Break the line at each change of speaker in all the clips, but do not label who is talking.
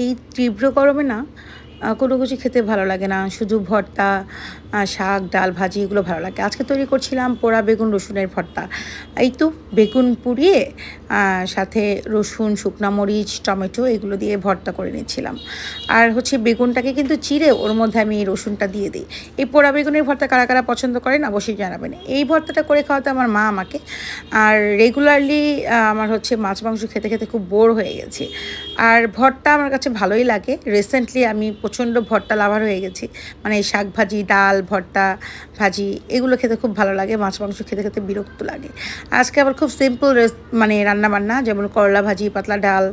এই তীব্র গরমে না কোনো কিছু খেতে ভালো লাগে না। শুধু ভর্তা, শাক, ডাল, ভাজি এগুলো ভালো লাগে। আজকে তৈরি করছিলাম পোড়া বেগুন রসুনের ভর্তা। এই তো বেগুন পুড়িয়ে সাথে রসুন, শুকনা মরিচ, টমেটো এগুলো দিয়ে ভর্তা করে নিচ্ছিলাম। আর হচ্ছে বেগুনটাকে কিন্তু চিড়ে ওর মধ্যে আমি এই রসুনটা দিয়ে দিই। এই পোড়া বেগুনের ভর্তা কারা, কারা পছন্দ করেন অবশ্যই জানাবেন। এই ভর্তাটা করে খাওয়াতে আমার মা আমাকে। আর রেগুলারলি আমার হচ্ছে মাছ মাংস খেতে, খেতে খুব বোর হয়ে গেছি। আর ভর্তা আমার কাছে ভালোই লাগে। রিসেন্টলি আমি প্রচণ্ড ভর্তা লাভার হয়ে গেছি। মানে শাক ভাজি, ডাল, ভর্তা, ভাজি এগুলো খেতে খুব ভালো লাগে। মাছ মাংস খেতে, খেতে বিরক্ত লাগে। আজকে আবার খুব সিম্পল মানে রান্নাবান্না, যেমন করলা ভাজি, পাতলা ডাল,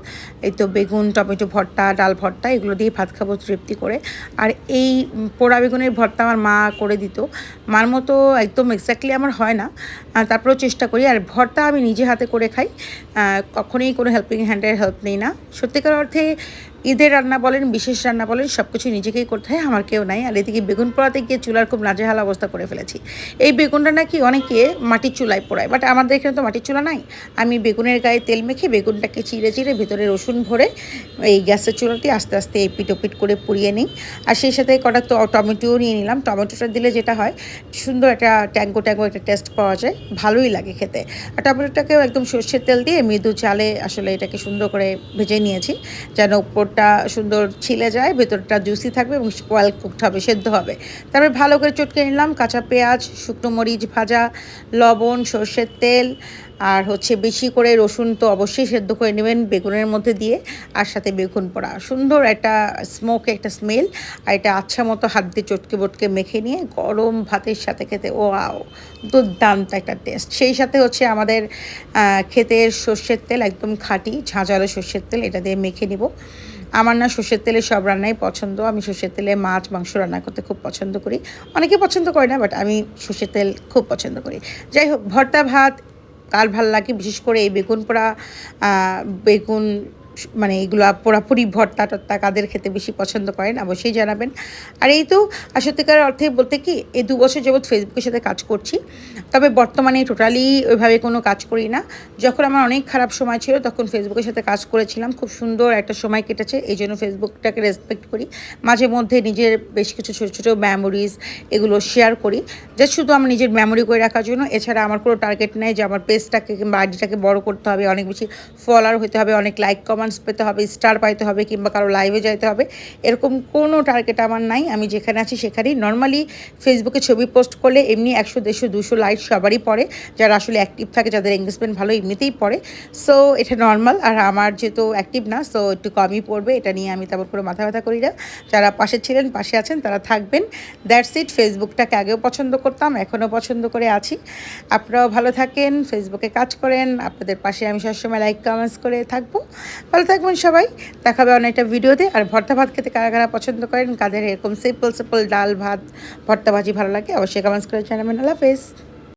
এই তো বেগুন, টমেটো ভর্তা, ডাল ভর্তা এগুলো দিয়ে ভাত খাবো তৃপ্তি করে। আর এই পোড়া বেগুনের ভর্তা আমার মা করে দিত। মার মতো একদম এক্স্যাক্টলি আমার হয় না, তারপরেও চেষ্টা করি। আর ভর্তা আমি নিজে হাতে করে খাই, কখনোই কোনো হেল্পিং হ্যান্ডের হেল্প নেই না। সত্যিকার অর্থে ঈদের রান্না বলেন, বিশেষ রান্না বলেন, সব কিছু নিজেকেই করতে হয়, আমার কেউ নাই। আর এদিকে বেগুন পোড়াতে গিয়ে চুলার খুব নাজেহাল অবস্থা করে ফেলেছি। এই বেগুনটা নাকি অনেকে মাটির চুলায় পোড়ায়, বাট আমাদের এখানে তো মাটির চুলা নাই। আমি বেগুনের গায়ে তেল মেখে বেগুনটাকে চিড়ে চিড়ে ভেতরে রসুন ভরে এই গ্যাসের চুলাতে আস্তে আস্তে এপিট ওপিট করে পুড়িয়ে নিই। আর সেই সাথে কটা টমেটোও নিয়ে নিলাম। টমেটোটা দিলে যেটা হয়, সুন্দর একটা ট্যাঙ্গো ট্যাঙ্গো একটা টেস্ট পাওয়া যায়, ভালোই লাগে খেতে। আর টমেটোটাকেও একদম সর্ষের তেল দিয়ে মৃদু চালে আসলে এটাকে সুন্দর করে ভেজে নিয়েছি, যেন উপরটা সুন্দর ছিলে যায়, ভেতরটা জুসি থাকবে এবং ওয়েল কুকড হবে, সেদ্ধ হবে। তারপরে ভালো করে চটকে নিলাম কাঁচা পেঁয়াজ, শুকনো মরিচ ভাজা, লবণ, সর্ষের তেল, আর হচ্ছে বেশি করে রসুন তো অবশ্যই সেদ্ধ করে নেবেন বেগুনের মধ্যে দিয়ে। আর সাথে বেগুন পোড়া, সুন্দর একটা স্মোক, একটা স্মেল। আর এটা আচ্ছা মতো হাত দিয়ে চটকে বটকে মেখে নিয়ে গরম ভাতের সাথে খেতে ওয়াও, দুর্দান্ত একটা টেস্ট। সেই সাথে হচ্ছে আমাদের ক্ষেতের সর্ষের তেল, একদম খাঁটি ঝাঁঝালো সর্ষের তেল, এটা দিয়ে মেখে নিব। আমার না সর্ষের তেলে সব রান্নাই পছন্দ। আমি সর্ষের তেলে মাছ মাংস রান্না করতে খুব পছন্দ করি। অনেকে পছন্দ করে না, বাট আমি সর্ষের তেল খুব পছন্দ করি। যাই হোক, ভর্তা ভাত কার ভাল লাগে, বিশেষ করে এই বেগুন পোড়া, বেগুন মানে এগুলো পোড়াপুরি ভর্তা টর্তা কাদের খেতে বেশি পছন্দ করেন অবশ্যই জানাবেন। আর এই তো সত্যিকার অর্থে বলতে কি, এই 2 বছর যাবৎ ফেসবুকের সাথে কাজ করছি, তবে বর্তমানে টোটালি ওইভাবে কোনো কাজ করি না। যখন আমার অনেক খারাপ সময় ছিল তখন ফেসবুকের সাথে কাজ করেছিলাম, খুব সুন্দর একটা সময় কেটেছে, এই জন্য ফেসবুকটাকে রেসপেক্ট করি। মাঝে মধ্যে নিজের বেশ কিছু ছোটো ছোটো মেমোরিজ এগুলো শেয়ার করি, জাস্ট শুধু আমার নিজের মেমোরি করে রাখার জন্য। এছাড়া আমার কোনো টার্গেট নেই যে আমার পেজটাকে কিংবা আইডিটাকে বড় করতে হবে, অনেক বেশি ফলোয়ার হতে হবে, অনেক লাইক কমেন্টস পেতে হবে, স্টার পাইতে হবে, কিংবা কারো লাইভে যাইতে হবে, এরকম কোনো টার্গেট আমার নাই। আমি যেখানে আছি সেখানেই নর্মালি ফেসবুকে ছবি পোস্ট করলে এমনি 100, 150, 200 লাইক সবারই পড়ে, যারা আসলে অ্যাক্টিভ থাকে, যাদের এঙ্গেজমেন্ট ভালো এমনিতেই পড়ে। সো এটা নর্মাল। আর আমার যেহেতু অ্যাক্টিভ না, সো একটু কমই পড়বে, এটা নিয়ে আমি তেমন করে মাথা ব্যথা করি না। যারা পাশে ছিলেন, পাশে আছেন, তারা থাকবেন, দ্যাটস ইট। ফেসবুকটাকে আগেও পছন্দ করতাম, এখনও পছন্দ করে আছি। আপনারাও ভালো থাকেন, ফেসবুকে কাজ করেন, আপনাদের পাশে আমি সবসময় লাইক কমেন্টস করে থাকবো। ভালো থাকবেন সবাই, দেখাবে অনেকটা ভিডিওতে। আর ভর্তা ভাত খেতে কারা কারা পছন্দ করেন, কাদের এরকম সিম্পল সিম্পল ডাল ভাত ভর্তা ভাজি ভালো লাগে, অবশ্যই কমেন্টস করে জানাবেন। আল্লাহ হাফেজ।